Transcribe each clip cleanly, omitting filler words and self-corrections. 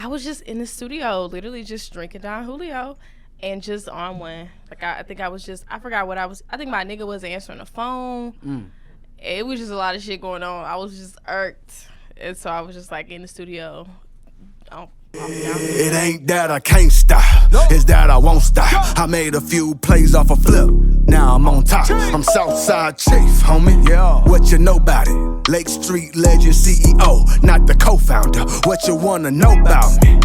I was just in the studio, literally just drinking Don Julio and just on one. Like, I think I forgot what I was. I think my nigga was answering the phone. It was just a lot of shit going on. I was just irked. And so I was just like in the studio. It ain't that I can't stop, it's that I won't stop. I made a few plays off a flip, now I'm on top. I'm Southside Chief, homie, yeah. What you know about it? Lake Street legend CEO, not the co-founder. What you wanna know about me?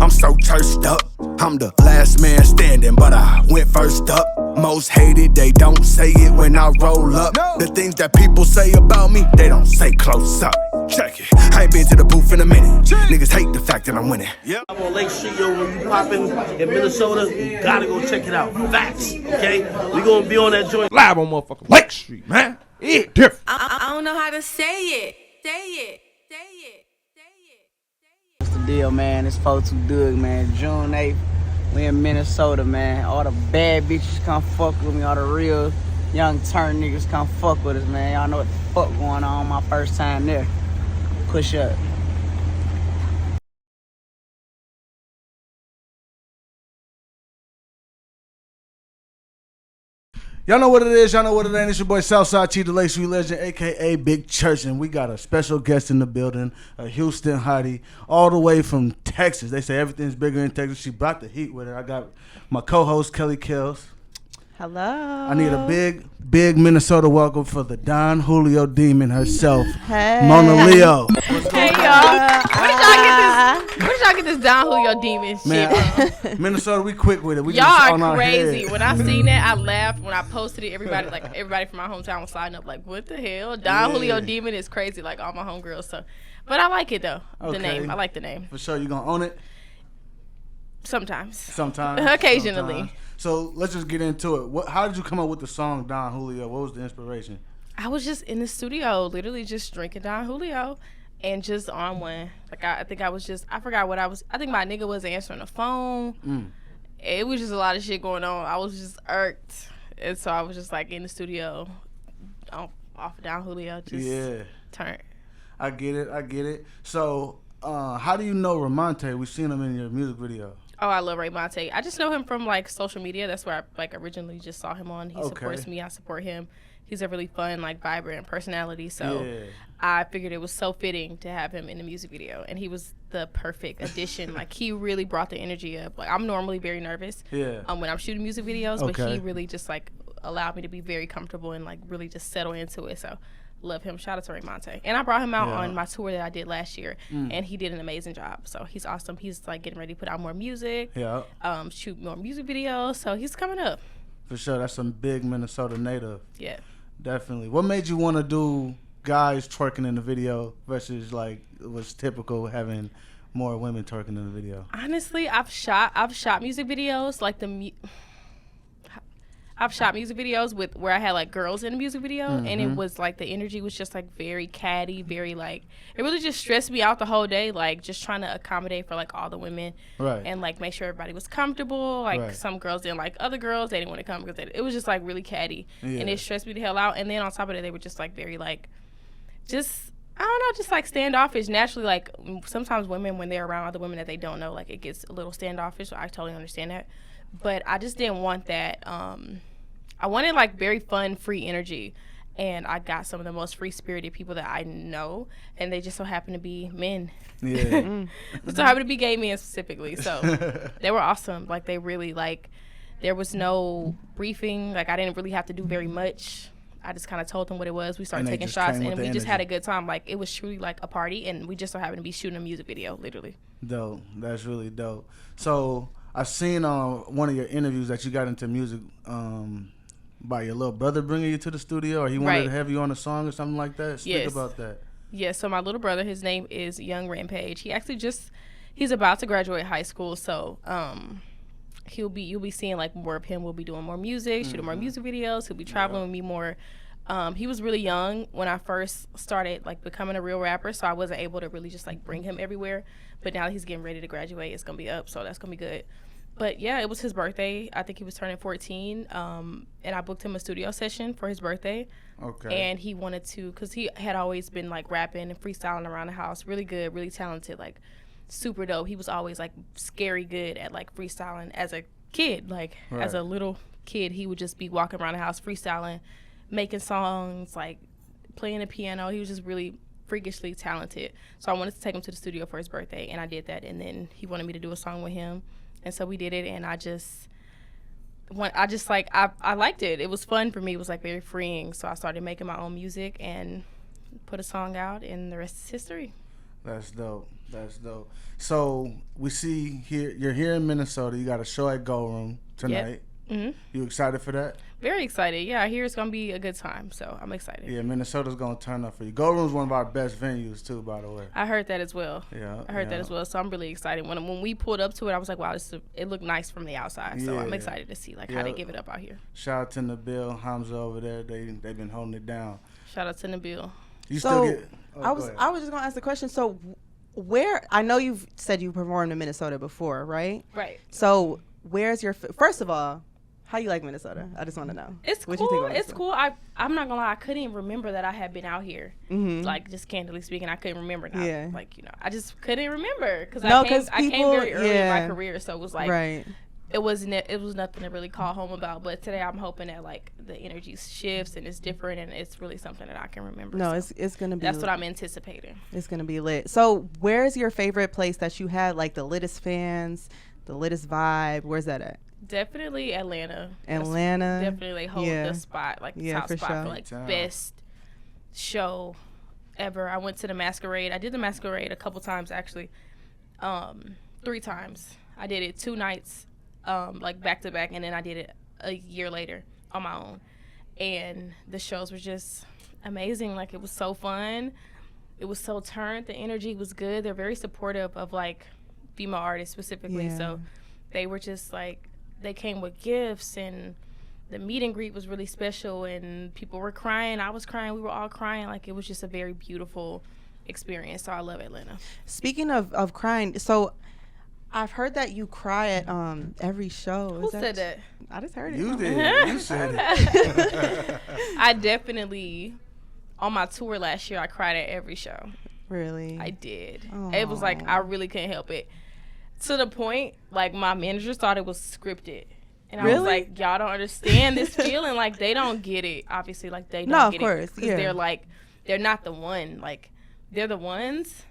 I'm so turfed up, I'm the last man standing, but I went first up. Most hated, they don't say it when I roll up. The things that people say about me, they don't say close up. Check it, I ain't been to the booth in a minute. Niggas hate the fact that I'm winning. I'm on Lake Street, yo. When you poppin' in Minnesota, you gotta go check it out. Facts, okay? We gonna be on that joint live on motherfucking Lake Street, man. Yeah, different. I don't know how to say it. What's the deal, man? It's 42 Doug, man. June 8th, we in Minnesota, man. All the bad bitches come fuck with me. All the real young turn niggas come fuck with us, man. Y'all know what the fuck going on my first time there. Push up. Y'all know what it is, y'all know what it ain't. It's your boy Southside T, the Lake Street Legend, a.k.a. Big Church, and we got a special guest in the building, a Houston hottie, all the way from Texas. They say everything's bigger in Texas. She brought the heat with her. I got my co-host, Kelly Kells. Hello. I need a big Minnesota welcome for the Don Julio demon herself, Hey. MonaLeo. Hey, y'all. Where did y'all get this Don Julio demon shit from? Minnesota, we quick with it. We Y'all just on are our crazy. head. When I seen that, I laughed. When I posted it, everybody from my hometown was sliding up like, what the hell? Don Julio demon is crazy, like all my homegirls. So, but I like it though. Okay. The name. I like the name. For sure, you gonna own it? Sometimes. Occasionally. Occasionally. So let's just get into it. How did you come up with the song Don Julio? What was the inspiration? I was just in the studio, literally just drinking Don Julio and just on one. Like, I think I forgot what I was. I think my nigga was answering the phone. It was just a lot of shit going on. I was just irked. And so I was just like in the studio off Don Julio. Just turn. I get it. So how do you know Ramonte? We've seen him in your music video. Oh, I love Ray Monte. I just know him from like social media. That's where I like originally just saw him on. He supports me. I support him. He's a really fun, like vibrant personality. So I figured it was so fitting to have him in the music video, and he was the perfect addition. Like he really brought the energy up. Like I'm normally very nervous when I'm shooting music videos, but he really just like allowed me to be very comfortable and like really just settle into it. So love him. Shout out to Ray Monte. And I brought him out on my tour that I did last year, and he did an amazing job. So he's awesome. He's like getting ready to put out more music, shoot more music videos. So he's coming up. For sure. That's some big Minnesota native. Yeah. Definitely. What made you want to do guys twerking in the video versus like it was typical having more women twerking in the video? Honestly, I've shot music videos like I've shot music videos with where I had like girls in the music video, and it was like the energy was just like very catty, very like it really just stressed me out the whole day, like just trying to accommodate for like all the women, and like make sure everybody was comfortable. Like some girls didn't like other girls, they didn't want to come because it was just like really catty, and it stressed me the hell out. And then on top of it, they were just like very like just I don't know, just like standoffish. Naturally, like sometimes women when they're around other women that they don't know, like it gets a little standoffish. So I totally understand that. But I just didn't want that. I wanted like very fun, free energy, and I got some of the most free-spirited people that I know, and they just so happen to be men. Yeah. So happen to be gay men specifically. So they were awesome. Like they really like. There was no briefing. Like I didn't really have to do very much. I just kind of told them what it was. We started taking shots, and we just had a good time. Like it was truly like a party, and we just so happened to be shooting a music video, literally. Dope. That's really dope. So I've seen one of your interviews that you got into music by your little brother bringing you to the studio, or he wanted to have you on a song or something like that. Speak about that. Yeah, so my little brother, his name is Young Rampage. He actually he's about to graduate high school, so you'll be seeing like more of him. We'll be doing more music, shooting more music videos. He'll be traveling with me more. He was really young when I first started like becoming a real rapper, so I wasn't able to really just like bring him everywhere. But now that he's getting ready to graduate, it's gonna be up, so that's gonna be good. But yeah, it was his birthday. I think he was turning 14, and I booked him a studio session for his birthday. Okay. And he wanted to, because he had always been like rapping and freestyling around the house, really good, really talented, like super dope. He was always like scary good at like freestyling as a kid. Like as a little kid, he would just be walking around the house freestyling, making songs, like playing the piano. He was just really freakishly talented. So I wanted to take him to the studio for his birthday, and I did that. And then he wanted me to do a song with him, and so we did it. And I liked it. It was fun for me. It was like very freeing. So I started making my own music and put a song out, and the rest is history. That's dope. That's dope. So we see here you're here in Minnesota. You got a show at Goldroom tonight. Yep. Mm-hmm. You excited for that? Very excited. Yeah, I hear it's gonna be a good time, so I'm excited. Yeah, Minnesota's gonna turn up for you. Goldroom's one of our best venues too, by the way. I heard that as well. Yeah, I heard that as well. So I'm really excited. When we pulled up to it, I was like, wow, it looked nice from the outside. So I'm excited to see how they give it up out here. Shout out to Nabil, Hamza over there. They've been holding it down. Shout out to Nabil. You still get? I was just gonna ask the question. So where, I know you've said you performed in Minnesota before, right? Right. So where's your, first of all, how you like Minnesota? I just want to know. It's what cool. You think it's cool. I'm not gonna lie. I couldn't even remember that I had been out here. Mm-hmm. Like, just candidly speaking, I couldn't remember. Now. Yeah. Like, I just couldn't remember because I came very early in my career, so it was like it was nothing to really call home about. But today I'm hoping that like the energy shifts and it's different and it's really something that I can remember. No, so it's gonna be. That's what I'm anticipating. It's gonna be lit. So where's your favorite place that you had like the littest fans, the littest vibe? Where's that at? Definitely Atlanta. Definitely hold the spot, like the top spot for like best show ever. I went to the Masquerade. I did the Masquerade a couple times actually, 3 times. I did it 2 nights, like back to back, and then I did it a year later on my own. And the shows were just amazing. Like, it was so fun. It was so turned. The energy was good. They're very supportive of like female artists specifically. So they were just like, they came with gifts, and the meet and greet was really special, and people were crying. I was crying. We were all crying. Like, it was just a very beautiful experience. So I love Atlanta. Speaking of crying, so I've heard that you cry at every show. Who said that? I just heard it. You did. You said it. I definitely, on my tour last year, I cried at every show. Really? I did. Aww. It was like, I really couldn't help it. To the point, like, my managers thought it was scripted. And I was like, y'all don't understand this feeling. Like, they don't get it. Obviously, like, they don't get it. No, of course. Because they're like, they're not the one. Like, they're the ones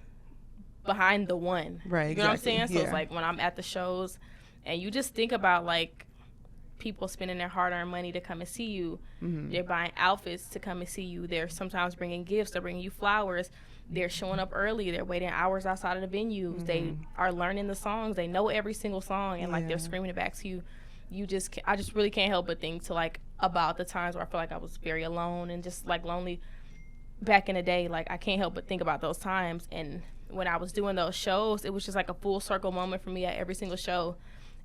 behind the one. Right, You know what I'm saying? So it's like, when I'm at the shows, and you just think about, like, people spending their hard-earned money to come and see you. Mm-hmm. They're buying outfits to come and see you. They're sometimes bringing gifts. They're bringing you flowers. They're showing up early. They're waiting hours outside of the venues. Mm-hmm. They are learning the songs. They know every single song, and like, they're screaming it back to you. I just really can't help but think to like about the times where I feel like I was very alone and just like lonely back in the day. Like, I can't help but think about those times. And when I was doing those shows, it was just like a full circle moment for me at every single show.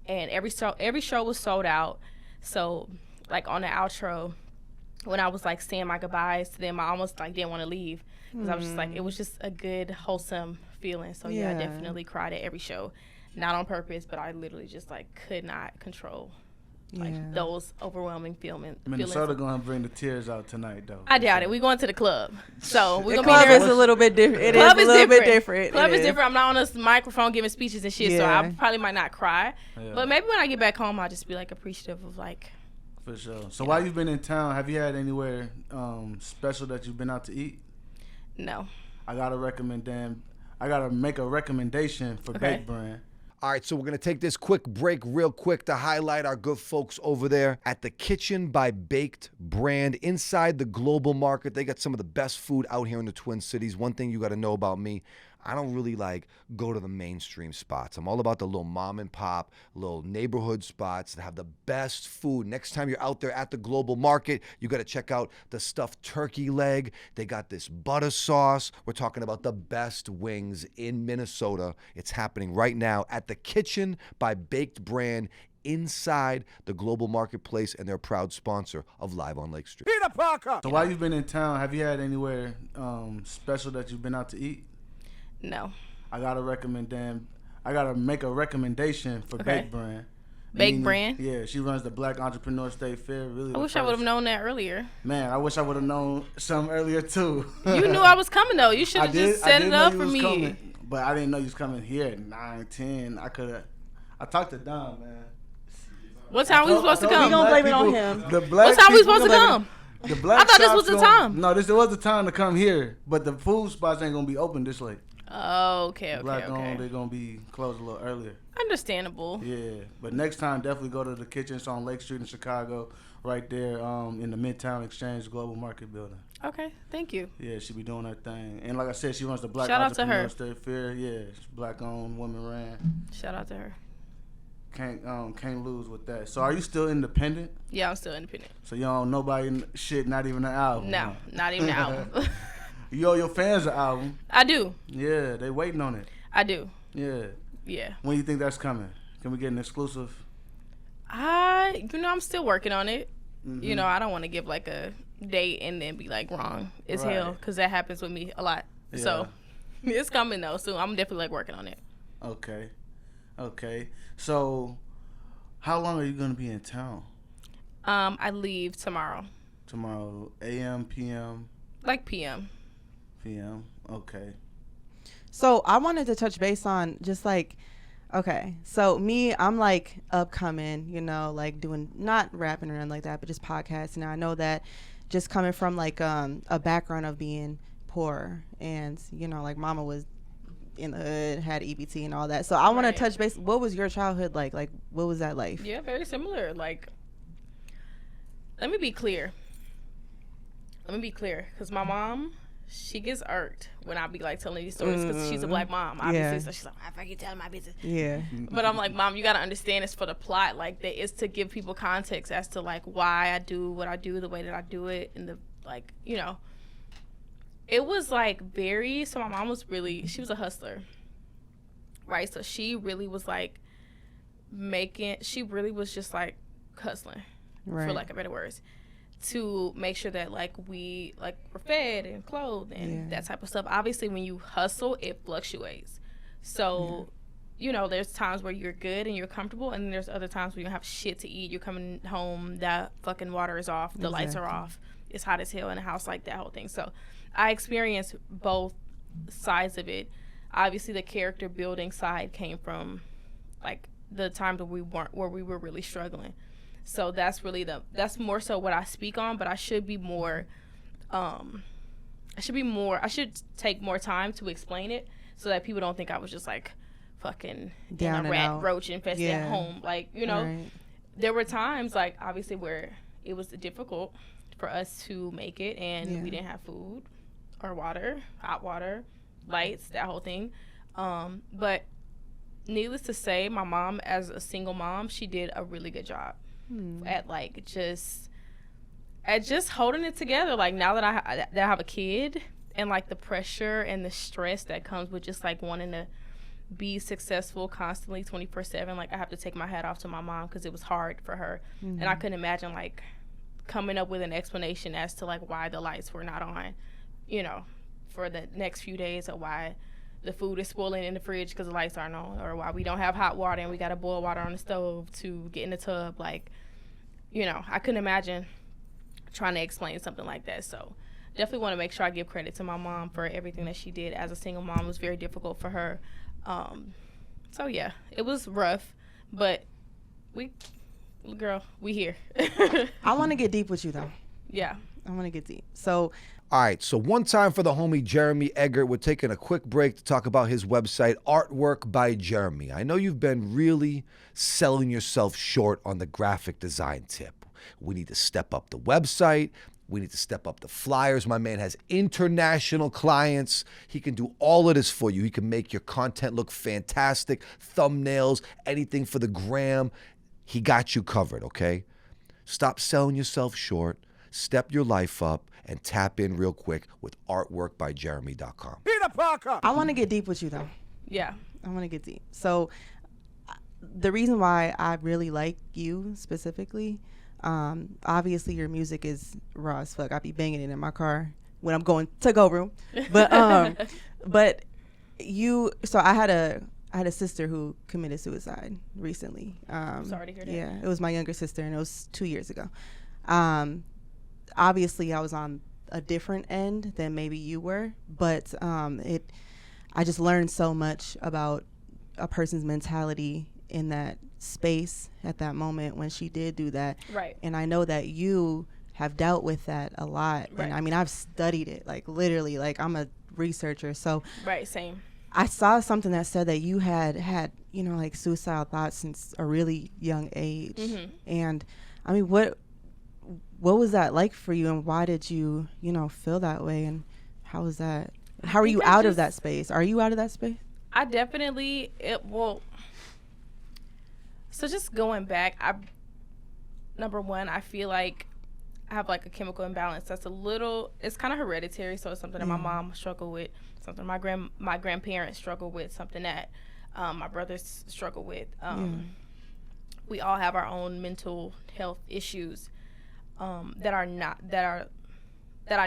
And every show was sold out. So like, on the outro, when I was like saying my goodbyes to them, I almost like didn't want to leave. Because I was just like, it was just a good, wholesome feeling. So I definitely cried at every show. Not on purpose, but I literally just like could not control like those overwhelming feelings. Minnesota gonna bring the tears out tonight, though. I doubt it. We going to the club, so we're gonna club be there. Is a little bit different. It is a little bit different. Club is different. I'm not on a microphone giving speeches and shit, so I probably might not cry. Yeah. But maybe when I get back home, I'll just be like appreciative of like. For sure. So while you've been in town, have you had anywhere special that you've been out to eat? No. I gotta make a recommendation for Baked Brand. All right, so we're going to take this quick break real quick to highlight our good folks over there at the Kitchen by Baked Brand inside the Global Market. They got some of the best food out here in the Twin Cities. One thing you got to know about me, I don't really like go to the mainstream spots. I'm all about the little mom and pop, little neighborhood spots that have the best food. Next time you're out there at the Global Market, you got to check out the stuffed turkey leg. They got this butter sauce. We're talking about the best wings in Minnesota. It's happening right now at the Kitchen by Baked Brand inside the Global Marketplace, and they're a proud sponsor of Live on Lake Street. Peter Parker! So while you've been in town, have you had anywhere special that you've been out to eat? No. I gotta make a recommendation for Baked Brand. Baked Brand? Yeah, she runs the Black Entrepreneur State Fair. Really, I wish I would have known that earlier. Man, I wish I would have known some earlier too. You knew I was coming though. You should have just set it up for me. But I didn't know you was coming here at 9, 10. I talked to Don, man. What time we supposed to come? We gonna blame it on him. What time we supposed to come? The black I thought this was shops the time. No, this was the time to come here, but the food spots ain't gonna be open this late. Oh, okay. They're gonna be closed a little earlier. Understandable. Yeah, but next time definitely go to the kitchen. It's on Lake Street in Chicago, right there in the Midtown Exchange Global Market Building. Okay, thank you. Yeah, she be doing her thing, and like I said, she runs the Black Shout out to her. Entrepreneur State Fair. Yeah, it's black owned, woman ran. Shout out to her. Can't lose with that. So are you still independent? Yeah, I'm still independent. So you don't nobody shit, not even an album. No, not even an album. You owe your fans an album. I do. Yeah, they waiting on it. I do. Yeah. Yeah. When you think that's coming? Can we get an exclusive? I'm still working on it. Mm-hmm. I don't want to give like a date and then be like wrong as hell, because that happens with me a lot. Yeah. So it's coming though. So I'm definitely like working on it. Okay. So how long are you gonna be in town? I leave tomorrow. Tomorrow, AM, PM. Like PM. PM. Okay. So I wanted to touch base on just like, okay, so me, I'm like upcoming, like doing, not rapping or anything like that, but just podcasting. Now I know that just coming from like a background of being poor, and like mama was in the hood, had EBT and all that. So I want to touch base. What was your childhood like? Like, what was that life? Yeah, very similar. Like, let me be clear, because my mom, she gets irked when I be like telling these stories, because she's a black mom, obviously. So she's like, "I fucking tell my business." Yeah. But I'm like, Mom, you gotta understand, it's for the plot. Like, that is to give people context as to like why I do what I do, the way that I do it, and the like, It was like so my mom was she was a hustler, right? So she really was like she really was just like hustling, for lack of better words, to make sure that like we like were fed and clothed and that type of stuff. Obviously when you hustle, it fluctuates. So there's times where you're good and you're comfortable, and then there's other times where you have shit to eat. You're coming home, that fucking water is off, the lights are off, it's hot as hell in the house, like that whole thing. So I experienced both sides of it. Obviously the character building side came from like the times where we were really struggling. So that's really that's more so what I speak on, but I should be more I should take more time to explain it, so that people don't think I was just like fucking down in a rat roach infested at home. Like, there were times like obviously where it was difficult for us to make it, and we didn't have food or water, hot water, lights, that whole thing. But needless to say, my mom, as a single mom, she did a really good job at like just holding it together. Like, now that I have a kid, and like the pressure and the stress that comes with just like wanting to be successful constantly 24/7, like I have to take my hat off to my mom, because it was hard for her. And I couldn't imagine like coming up with an explanation as to like why the lights were not on, for the next few days, or why the food is spoiling in the fridge because the lights aren't on, or why we don't have hot water and we got to boil water on the stove to get in the tub. Like, I couldn't imagine trying to explain something like that. So definitely want to make sure I give credit to my mom for everything that she did as a single mom. It was very difficult for her. So yeah, it was rough, but we here. I want to get deep with you though. Yeah. I want to get deep. So all right, so one time for the homie Jeremy Eggert. We're taking a quick break to talk about his website, Artwork by Jeremy. I know you've been really selling yourself short on the graphic design tip. We need to step up the website. We need to step up the flyers. My man has international clients. He can do all of this for you. He can make your content look fantastic, thumbnails, anything for the gram. He got you covered, okay? Stop selling yourself short. Step your life up and tap in real quick with artworkbyjeremy.com. Peter Parker! I want to get deep with you though. Yeah. I want to get deep. So the reason why I really like you specifically, obviously your music is raw as fuck. I be banging it in my car when I'm going to Goldroom. But so I had a sister who committed suicide recently. Sorry to hear that. Yeah, it was my younger sister, and it was 2 years ago. Obviously I was on a different end than maybe you were, but I just learned so much about a person's mentality in that space at that moment when she did do that. Right. And I know that you have dealt with that a lot. Right. And I mean, I've studied it, like literally, like I'm a researcher. So right, same. I saw something that said that you had, you know, like suicidal thoughts since a really young age. Mm-hmm. And I mean, what was that like for you, and why did you, you know, feel that way, and how was that? How are you out of that space? Are you out of that space? I definitely, so just going back, number one, I feel like I have like a chemical imbalance that's it's kind of hereditary, so it's something that my mom struggled with, something my grandparents struggled with, something that my brothers struggle with. We all have our own mental health issues that I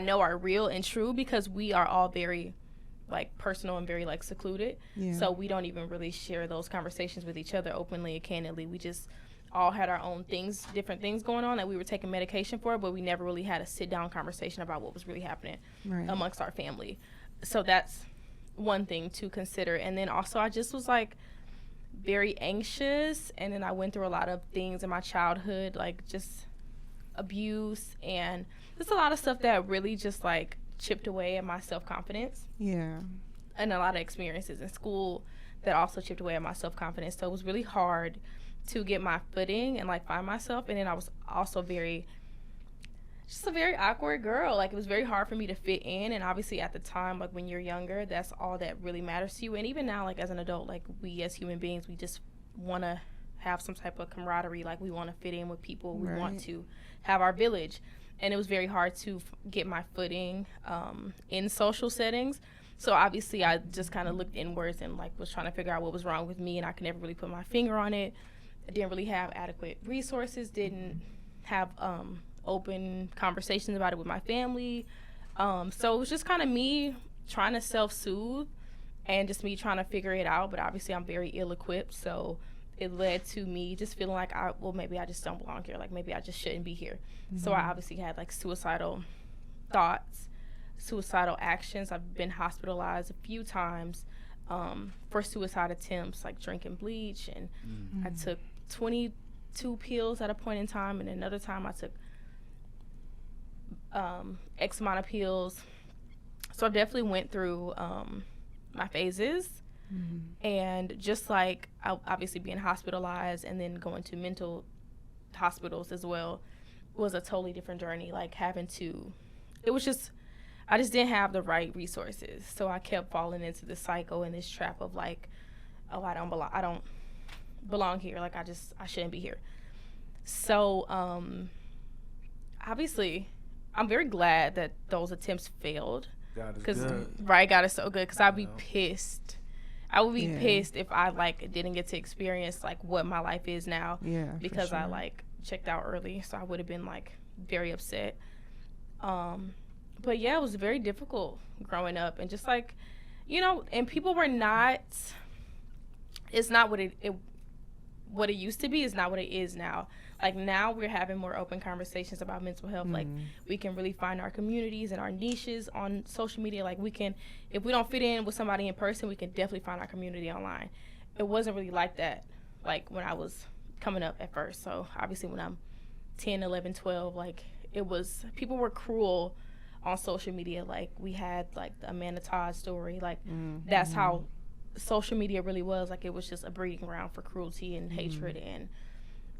know are real and true, because we are all very like personal and very like secluded. So we don't even really share those conversations with each other openly and candidly. We just all had our own things, different things going on that we were taking medication for, but we never really had a sit down conversation about what was really happening amongst our family. So that's one thing to consider. And then also I just was like very anxious, and then I went through a lot of things in my childhood, like just abuse and just a lot of stuff that really just like chipped away at my self-confidence. And a lot of experiences in school that also chipped away at my self-confidence. So it was really hard to get my footing and like find myself. And then I was also a very awkward girl. Like it was very hard for me to fit in. And obviously at the time, like when you're younger, that's all that really matters to you. And even now, like as an adult, like we as human beings, we just want to have some type of camaraderie. Like we want to fit in with people. We want to have our village. And it was very hard to get my footing in social settings. So obviously I just kind of looked inwards and like was trying to figure out what was wrong with me, and I could never really put my finger on it. I didn't really have adequate resources, didn't have open conversations about it with my family. So it was just kind of me trying to self-soothe and just me trying to figure it out. But obviously I'm very ill-equipped, so it led to me just feeling like, maybe I just don't belong here. Like maybe I just shouldn't be here. So I obviously had like suicidal thoughts, suicidal actions. I've been hospitalized a few times for suicide attempts, like drinking bleach. And I took 22 pills at a point in time. And another time I took X amount of pills. So I definitely went through my phases. And just like obviously being hospitalized and then going to mental hospitals as well was a totally different journey. Like I just didn't have the right resources. So I kept falling into this cycle and this trap of like, I don't belong here. Like I shouldn't be here. So obviously I'm very glad that those attempts failed. God is so good, because I'd be pissed. I would be pissed if I like didn't get to experience like what my life is now, because I like checked out early. So I would have been like very upset. But yeah, it was very difficult growing up, and just like, you know, and people were not. It's not what it used to be. Is not what it is now. Like now we're having more open conversations about mental health. Like we can really find our communities and our niches on social media. Like we can, if we don't fit in with somebody in person, we can definitely find our community online. It wasn't really like that, like when I was coming up at first. So obviously when I'm 10, 11, 12, like people were cruel on social media. Like we had like the Amanda Todd story. Like that's how social media really was. Like it was just a breeding ground for cruelty and hatred. And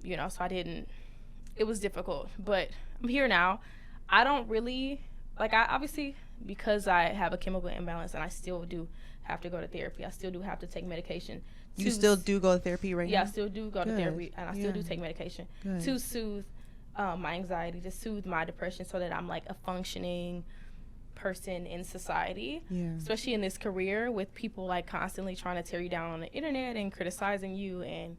you know, so it was difficult, but I'm here now. I don't really, like I obviously, because I have a chemical imbalance and I still do have to go to therapy. I still do have to take medication. You still do go to therapy right now? Yeah, I still do go to therapy, and I still do take medication to soothe my anxiety, to soothe my depression, so that I'm like a functioning person in society, especially in this career with people like constantly trying to tear you down on the internet and criticizing you. And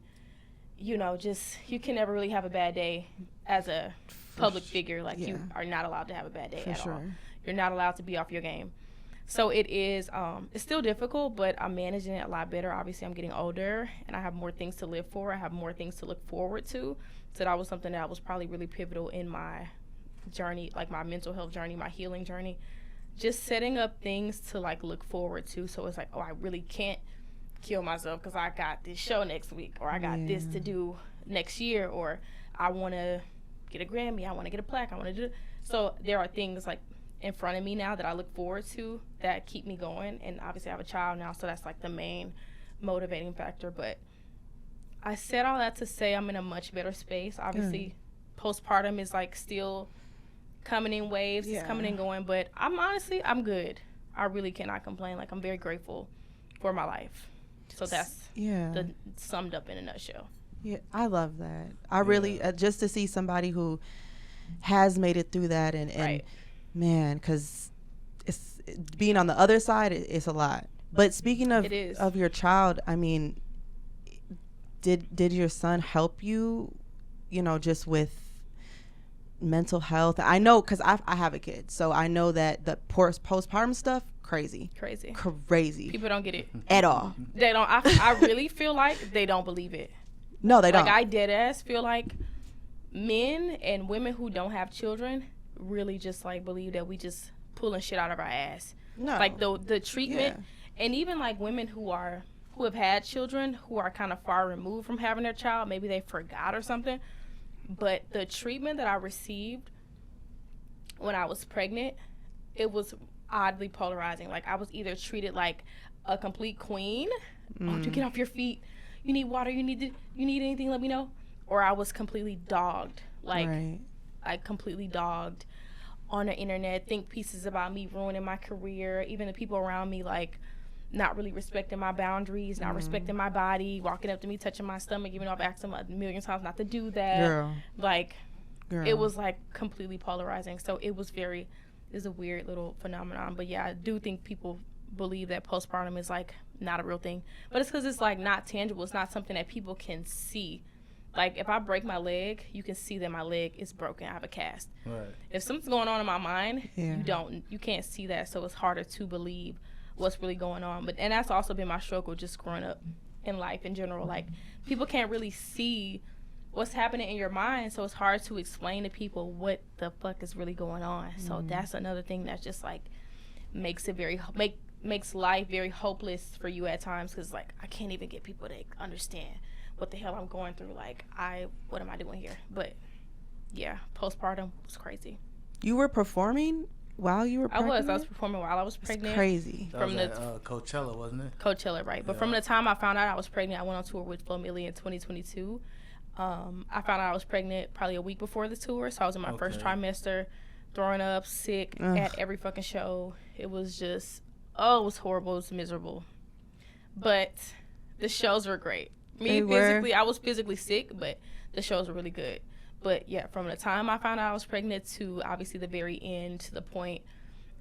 you know, just you can never really have a bad day as a public figure. Like you are not allowed to have a bad day at all. You're not allowed to be off your game. So it is, it's still difficult, but I'm managing it a lot better. Obviously I'm getting older and I have more things to live for. I have more things to look forward to. So that was something that was probably really pivotal in my journey, like my mental health journey, my healing journey, just setting up things to like look forward to. So it's like, oh, I really can't kill myself because I got this show next week, or I got this to do next year, or I want to get a Grammy, I want to get a plaque, I want to do. So there are things like in front of me now that I look forward to that keep me going. And obviously I have a child now, so that's like the main motivating factor. But I said all that to say I'm in a much better space. Obviously postpartum is like still coming in waves, it's coming and going, but I'm good. I really cannot complain. Like, I'm very grateful for my life. So that's summed up in a nutshell. Yeah, I love that. I really just to see somebody who has made it through that, and man, because it's being on the other side, it's a lot. But speaking of your child, I mean, did your son help you, you know, just with mental health? I know, because I have a kid, so I know that the postpartum stuff, crazy. People don't get it at all. They don't. I really feel like they don't believe it. No, they don't. Like, I dead ass feel like men and women who don't have children really just like believe that we just pulling shit out of our ass. No, like the treatment, and even like women who have had children who are kind of far removed from having their child, maybe they forgot or something. But the treatment that I received when I was pregnant, it was oddly polarizing. Like, I was either treated like a complete queen, oh, to get off your feet, you need water, you need anything, let me know, or I was completely dogged, like completely dogged on the internet, think pieces about me ruining my career, even the people around me like not really respecting my boundaries, not respecting my body, walking up to me, touching my stomach, even though I've asked them a million times not to do that. It was like completely polarizing. So it's a weird little phenomenon. But yeah, I do think people believe that postpartum is like not a real thing, but it's because it's like not tangible. It's not something that people can see. Like, if I break my leg, you can see that my leg is broken. I have a cast. Right. If something's going on in my mind, you can't see that. So it's harder to believe what's really going on. And that's also been my struggle just growing up in life in general. Like, people can't really see what's happening in your mind, so it's hard to explain to people what the fuck is really going on. So that's another thing that just like makes life very hopeless for you at times, because like I can't even get people to understand what the hell I'm going through. Like, what am I doing here? But yeah, postpartum was crazy. You were performing while you were pregnant? I was performing while I was pregnant. It's crazy. That was at Coachella, wasn't it? Coachella, right. But from the time I found out I was pregnant, I went on tour with Flo Milli in 2022. I found out I was pregnant probably a week before the tour, so I was in my first trimester, throwing up, sick at every fucking show. It was just, it was horrible. It was miserable. But the shows were great. I was physically sick, but the shows were really good. But yeah, from the time I found out I was pregnant to obviously the very end, to the point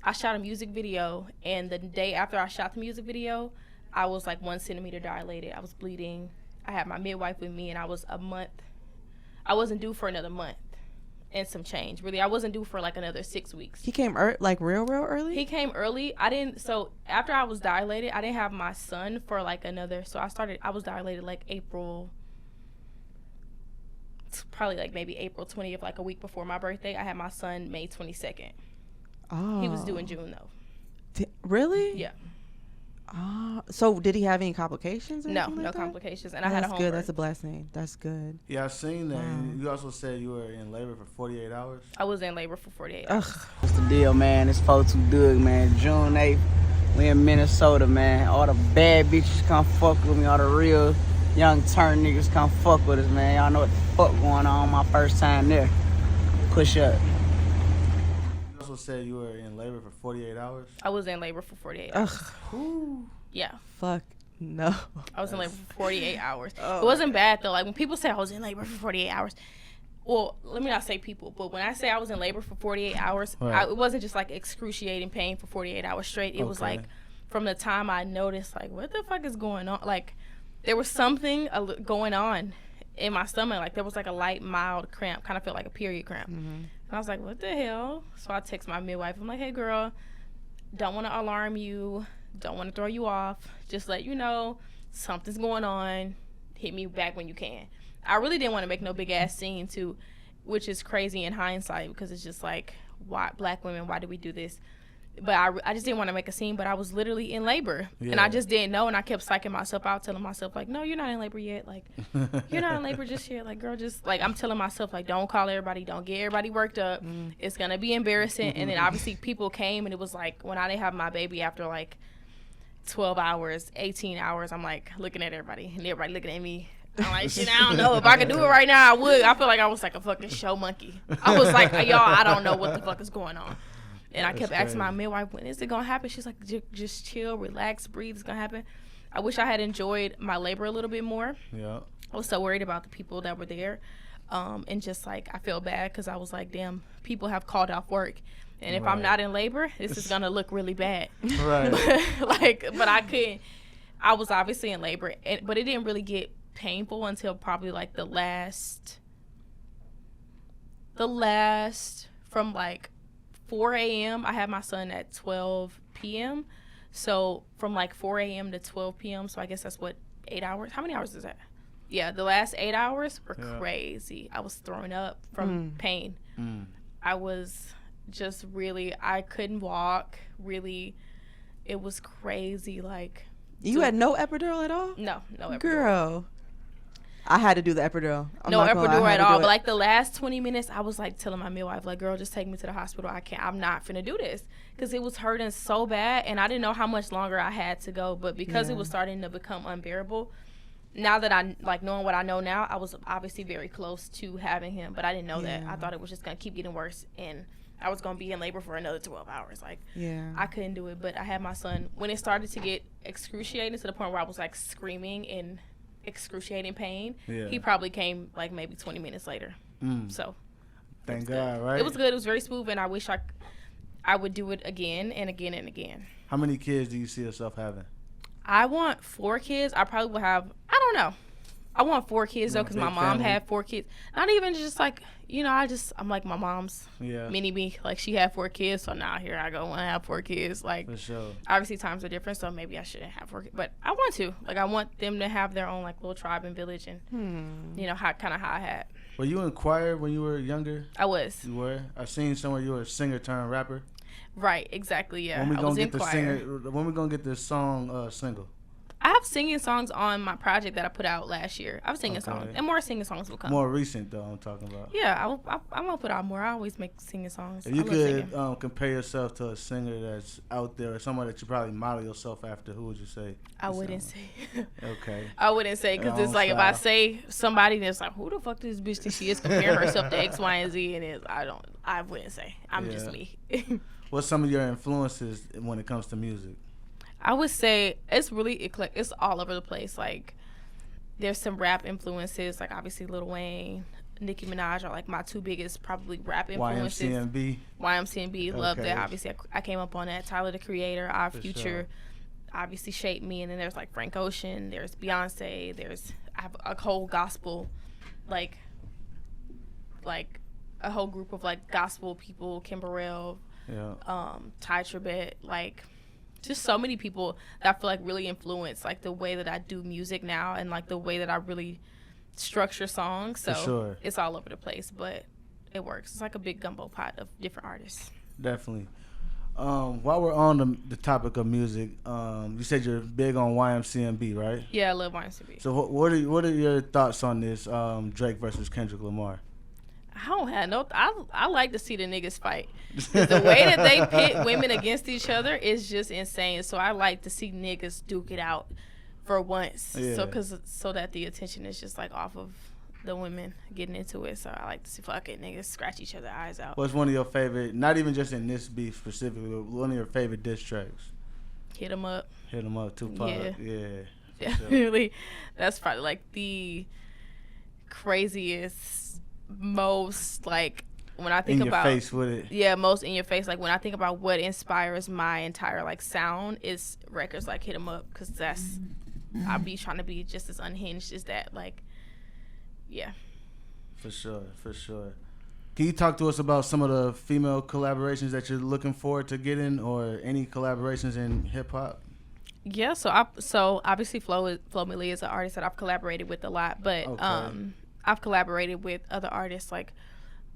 I shot a music video, and the day after I shot the music video, I was like 1 centimeter dilated. I was bleeding. I had my midwife with me, and I wasn't due for another month and some change. Really, I wasn't due for like another 6 weeks. He came real early? He came early. So after I was dilated, I didn't have my son for like I was dilated like April, probably like maybe April 20th, like a week before my birthday. I had my son May 22nd. Oh. He was due in June though. Really? Yeah. So did he have any complications? No complications. And I had a home birth. That's a blessing. That's good. Yeah, I've seen that. You also said you were in labor for 48 hours? I was in labor for 48 hours. What's the deal, man? It's 42 Doug, man. June 8th, we in Minnesota, man. All the bad bitches come fuck with me. All the real young turn niggas come fuck with us, man. Y'all know what the fuck going on. My first time there. Push up. You also said you were in labor for 48 hours? I was in labor for 48 hours. Yeah. Fuck no. I was in labor for 48 hours. It wasn't bad though. Like, when people say I was in labor for 48 hours, well, let me not say people, but when I say I was in labor for 48 hours, it wasn't just like excruciating pain for 48 hours straight. It was like, from the time I noticed, like, what the fuck is going on? Like, there was something going on in my stomach. Like, there was like a light, mild cramp, kind of felt like a period cramp. And I was like, what the hell? So I text my midwife. I'm like, hey girl, don't want to alarm you, don't want to throw you off, just let you know something's going on, hit me back when you can. I really didn't want to make no big ass scene too, which is crazy in hindsight, because it's just like, why, black women, why do we do this? but I just didn't want to make a scene, but I was literally in labor. Yeah. And I just didn't know, and I kept psyching myself out, telling myself, like, no, you're not in labor yet. Like, you're not in labor just yet. Like, girl, just, like, I'm telling myself, like, don't call everybody. Don't get everybody worked up. It's going to be embarrassing. And then, obviously, people came, and it was, like, when I didn't have my baby after, like, 12 hours, 18 hours, I'm, like, looking at everybody, and everybody looking at me. I'm like, shit, I don't know. If I could do it right now, I would. I feel like I was, like, a fucking show monkey. I was like, y'all, I don't know what the fuck is going on. And I kept asking my midwife, when is it going to happen? She's like, just chill, relax, breathe. It's going to happen. I wish I had enjoyed my labor a little bit more. Yeah. I was so worried about the people that were there. And just, like, I felt bad because I was like, damn, people have called off work. And if I'm not in labor, this is going to look really bad. Right. But I couldn't. I was obviously in labor. But it didn't really get painful until probably, like, the last from, like, 4 a.m. I had my son at 12 p.m. So from like 4 a.m. to 12 p.m. So I guess that's what, 8 hours? How many hours is that? Yeah, the last 8 hours were crazy. I was throwing up from pain. I was just really, I couldn't walk. Really, it was crazy. Like, you had no epidural at all? No epidural. Girl. I had to do the epidural. No epidural at all. But like the last 20 minutes, I was like telling my midwife, like, girl, just take me to the hospital. I'm not finna do this. Because it was hurting so bad. And I didn't know how much longer I had to go. But because it was starting to become unbearable, now that I, like, knowing what I know now, I was obviously very close to having him. But I didn't know that. I thought it was just going to keep getting worse. And I was going to be in labor for another 12 hours. Like, I couldn't do it. But I had my son. When it started to get excruciating to the point where I was, like, screaming in excruciating pain, he probably came like maybe 20 minutes later. So thank God, right? It was good. It was very smooth, and I wish I would do it again and again and again. How many kids do you see yourself having? I want 4 kids. I probably will have, I don't know, I want 4 kids though, because my mom had 4 kids. Not even just like, you know, I'm like my mom's mini me. Like, she had 4 kids, so now here I go, want to have 4 kids. Like, for sure. Obviously times are different, so maybe I shouldn't have 4 kids, but I want to. Like, I want them to have their own like little tribe and village, and you know, how I had. Were you in choir when you were younger? I was. You were? I seen somewhere you were a singer turned rapper. Right, exactly. Yeah, I was in choir. When we gonna get this song single? I have singing songs on my project that I put out last year. I was singing songs, and more singing songs will come. More recent, though, I'm talking about. Yeah, I'm going to put out more. I always make singing songs. If you could compare yourself to a singer that's out there, or someone that you probably model yourself after, who would you say? I wouldn't say. Okay. I wouldn't say, because it's like, if I say somebody that's like, who the fuck does this bitch think she is, comparing herself to X, Y, and Z, and I wouldn't say. I'm just me. What's some of your influences when it comes to music? I would say it's really eclectic. It's all over the place. Like, there's some rap influences, like obviously Lil Wayne, Nicki Minaj are like my 2 biggest probably rap influences. YMCMB, love that. Obviously, I came up on that. Tyler, the Creator, Our Future, obviously shaped me. And then there's like Frank Ocean, there's Beyonce, I have a whole gospel, like a whole group of like gospel people, Kim Burrell, Ty Tribbett, like, just so many people that I feel like really influence like the way that I do music now, and like the way that I really structure songs. So it's all over the place, but it works. It's like a big gumbo pot of different artists. Definitely. While we're on the topic of music, you said you're big on YMCMB, right? Yeah, I love YMCMB. So what are your thoughts on this Drake versus Kendrick Lamar? I don't have no. I like to see the niggas fight. The way that they pit women against each other is just insane. So I like to see niggas duke it out for once. Yeah. So that the attention is just like off of the women getting into it. So I like to see fucking niggas scratch each other's eyes out. What's one of your favorite? Not even just in this beef specifically, but one of your favorite diss tracks? Hit 'em up. Hit 'em up, Tupac. Yeah. Definitely. That's probably like the craziest. Most like when I think about in your face with it. Yeah, most in your face. Like when I think about what inspires my entire like sound is records like Hit 'Em Up, because that's I be trying to be just as unhinged as that. Like, yeah. For sure. Can you talk to us about some of the female collaborations that you're looking forward to getting, or any collaborations in hip hop? Yeah, so obviously Flo Millie is an artist that I've collaborated with a lot, but I've collaborated with other artists like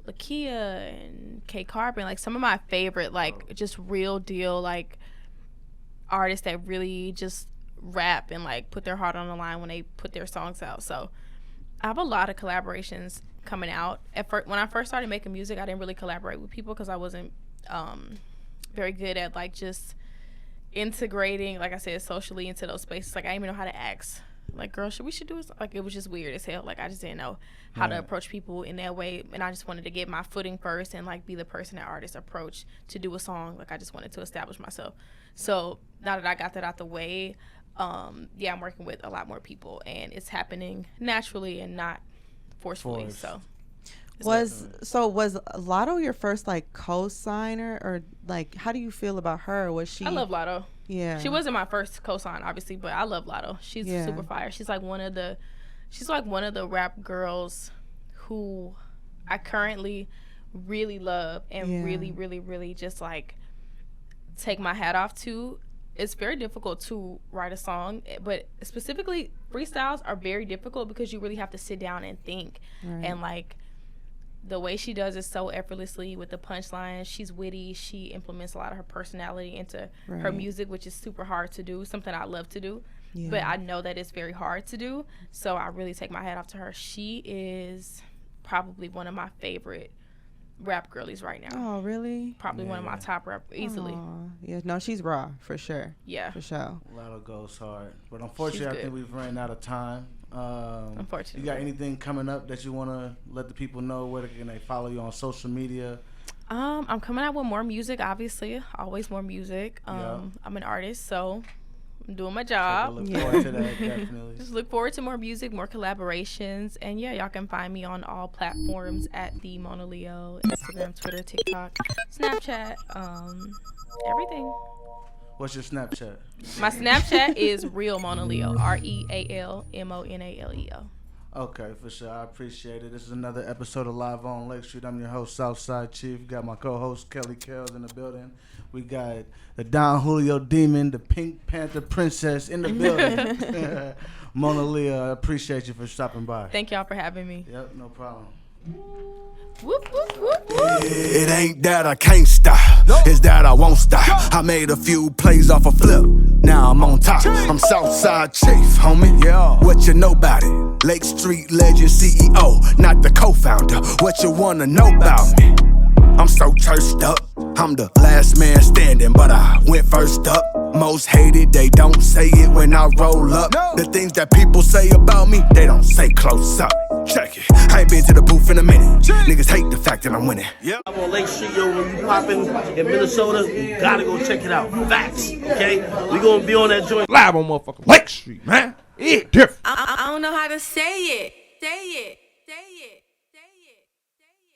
Lakia and K Carbon, like some of my favorite, like just real deal, like artists that really just rap and like put their heart on the line when they put their songs out. So I have a lot of collaborations coming out. When I first started making music, I didn't really collaborate with people because I wasn't very good at like just integrating, like I said, socially into those spaces. Like I didn't even know how to ask, like, girl, we should do this. Like it was just weird as hell. Like I just didn't know how to approach people in that way, and I just wanted to get my footing first and like be the person that artists approach to do a song. Like I just wanted to establish myself. So now that I got that out the way, I'm working with a lot more people, and it's happening naturally and not forcefully. So was Lotto your first like co-signer, or like how do you feel about her? Was she? I love Lotto. Yeah, she wasn't my first co-sign, obviously, but I love Lotto. She's super fire. She's like one of the rap girls who I currently really love and really, really, really just like take my hat off to. It's very difficult to write a song, but specifically freestyles are very difficult because you really have to sit down and think. And like the way she does it so effortlessly with the punchlines. She's witty. She implements a lot of her personality into her music, which is super hard to do, something I love to do. But I know that it's very hard to do, so I really take my hat off to her. She is probably one of my favorite rap girlies right now. Oh, really? Probably one of my top rap easily. Yeah, no, she's raw for sure. Yeah, for sure. Lotto goes hard, but unfortunately, I think we've ran out of time. Unfortunately, you got anything coming up that you want to let the people know? Where can they follow you on social media? I'm coming out with more music. Obviously, always more music. I'm an artist, so I'm doing my job. So look forward to that, definitely. Just look forward to more music, more collaborations, and yeah, y'all can find me on all platforms at the MonaLeo, Instagram, Twitter, TikTok, Snapchat, everything. What's your Snapchat? My Snapchat is Real MonaLeo, RealMonaleo. Okay, for sure. I appreciate it. This is another episode of Live on Lake Street. I'm your host, Southside Chief. Got my co-host, Kelly Kells, in the building. We got the Don Julio Demon, the Pink Panther Princess in the building. MonaLeo, I appreciate you for stopping by. Thank y'all for having me. Yep, no problem. Whoop, whoop, whoop, whoop. It ain't that I can't stop, it's that I won't stop. I made a few plays off a flip, now I'm on top. I'm Southside Chief, homie, what you know about it? Lake Street legend CEO, not the co-founder. What you wanna know about me? I'm so churched up, I'm the last man standing, but I went first up. Most hated, they don't say it when I roll up. The things that people say about me, they don't say close up. Check it, I ain't been to the booth in a minute. Niggas hate the fact that I'm winning. I'm on Lake Street, yo. When you poppin' in Minnesota, you gotta go check it out. Facts, okay? We gonna be on that joint live on motherfucking Lake Street, man. It's different. I don't know how to say it. Say it.